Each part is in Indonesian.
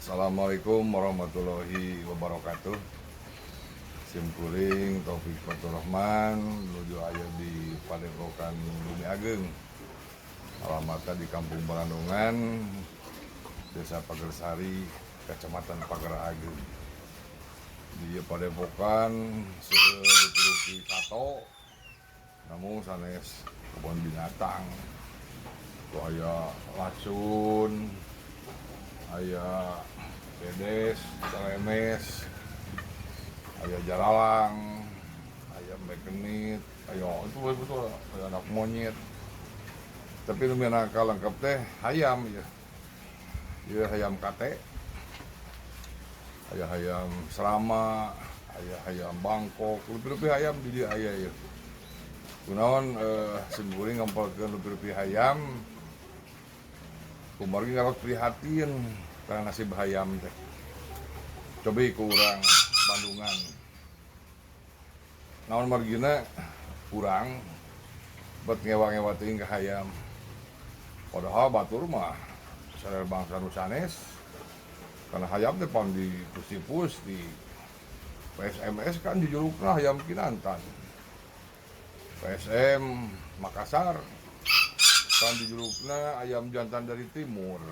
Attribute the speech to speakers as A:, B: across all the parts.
A: Assalamualaikum warahmatullahi wabarakatuh. Simkuring Taufik Fatur Rahman menuju aya di Padepokan Bumi Ageng. Alamatnya di Kampung Barandungan, Desa Pagersari, Kecamatan Pager Ageng. Di Padepokan serupi sato, namun sanes kebun binatang. Aya lacun, aya kedes, celemes, aya jaralang, aya mekenit, aya itu betul aya anak monyet. Tapi nu minangka lengkap teh hayam ya. Ieu hayam kate, aya hayam serama, aya hayam bangkok, lebih-lebih hayam di dieu aya ieu. Kunaon simkuring ngempelkeun lebih-lebih hayam, kumargi ngarot prihatin karena nasib hayam teh. Coba ku urang Bandungan. Naon margina kurang bet ngewa-ngewa teuing ka hayam. Padahal batur mah sadaya bangsa nu sanes. Karena hayam teh pang dipus-pus di PSMS kan dijulukna hayam Kinantan. PSM Makassar kan dijulukna ayam jantan dari timur.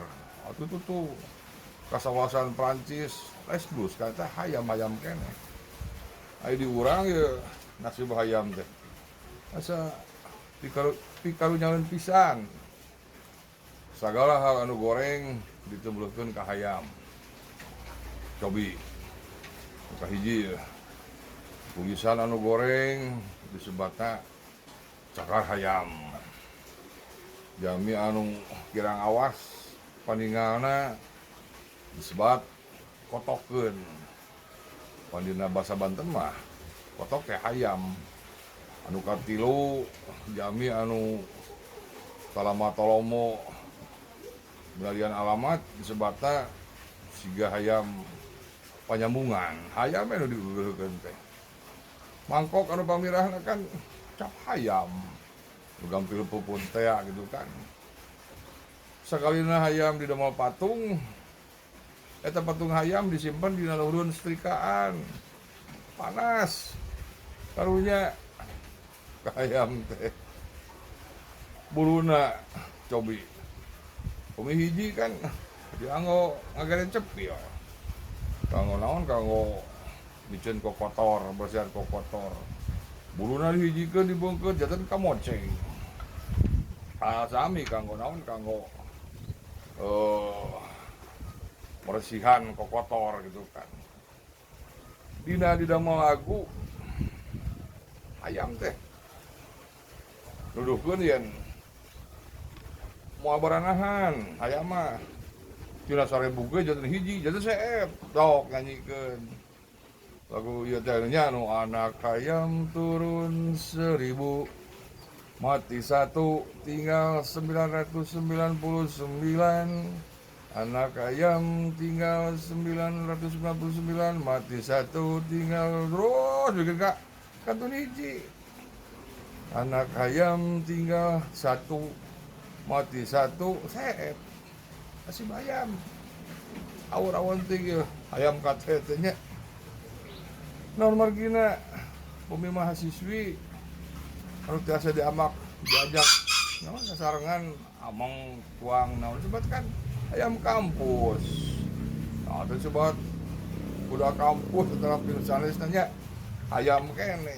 A: Atuh tuh kasawasan Prancis Lesbus kata hayam-hayam kene. Ai diurang ya nasib hayam teh. Asa pikarunyangeun pisan. Sagala hal anu goreng ditembelkeun ka hayam. Cobi kahiji tulisan anu goreng disebutna cakar hayam. Jami anu kirang awas paningalna disebat kotokeun. Pandina basa Banten mah kotok teh hayam. Anu katilu jami anu talama tolomo beralian alamat disebatna siga hayam panyambungan. Hayam anu diugeulkeun teh. Mangkok anu pamirahna kan cap hayam. Gampil pupun teh gitu kan. Sakalina hayam di damel patung, eta patung hayam disimpan di luhurun setrikaan. Panas. Karunya ka hayam teh. Buluna cobi. Umi hiji kan dianggo ngagaren cepil. Kanggo naon kanggo biceun kokotor, bersihan kokotor. Buluna dihijikeun dibungkeun jatan kamoceng. Sami kanggo naon kanggo bersihan kokotor gitu kan. Dina didamel lagu hayam teh nuduhkeun yen moal baranahan hayam mah tina 1000 ge jatan hiji jatan seep tok nyanyikeun lagu ieu teh nya nu anak hayam turun 1000 mati 1 tinggal 999, anak ayam tinggal 999 mati 1 tinggal terus bikin kak kantun hiji. Anak ayam tinggal 1 mati 1 seep kasih ayam awur-awur tinggi ayam katanya naon margina bumi mahasiswi anu tiasa diamak diajak naon sasarengan among tuang naon sebat kan ayam kampus. Nah, itu sebat budak kampus terapi sanes nanya ayam kene.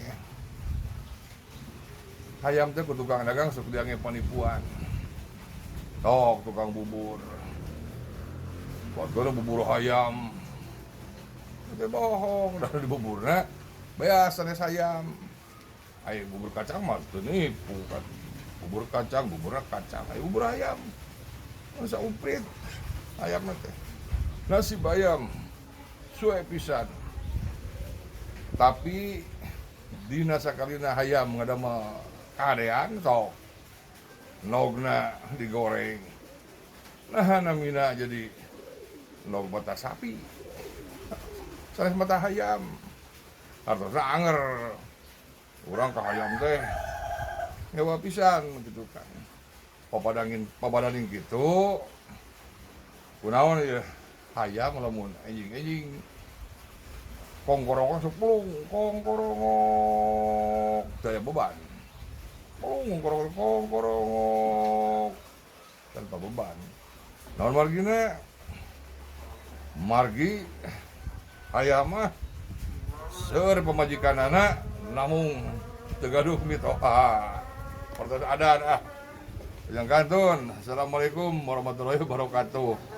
A: Hayam teh ku tukang dagang sok diange penipuan. Tok tukang bubur. Waktu bubur hayam. Itu bohong dari buburna beas sanes hayam. Ayo bubur kacang mah teu nipu kan. Bubur kacang, buburna kacang. Ayo bubur ayam. Masa uprit ayam teh. Nasi bayam suwe pisan. Tapi dina sakalina hayam ngadamel kadean sok nogna digoreng. Nah namina jadi nog mata sapi. Sanes mata hayam. Hartosna anger. Urang ka hayam teh ngewa pisan gitu kan. Pabadanin gitu. Kunaon ya hayam lamun anjing kongkorong seplung kongkorong daya beban kongkorong tanpa beban naon margi hayam mah seur pemajikan anak namun tegaduh mitoa pertanyaan adan yang kantun. Assalamualaikum warahmatullahi wabarakatuh.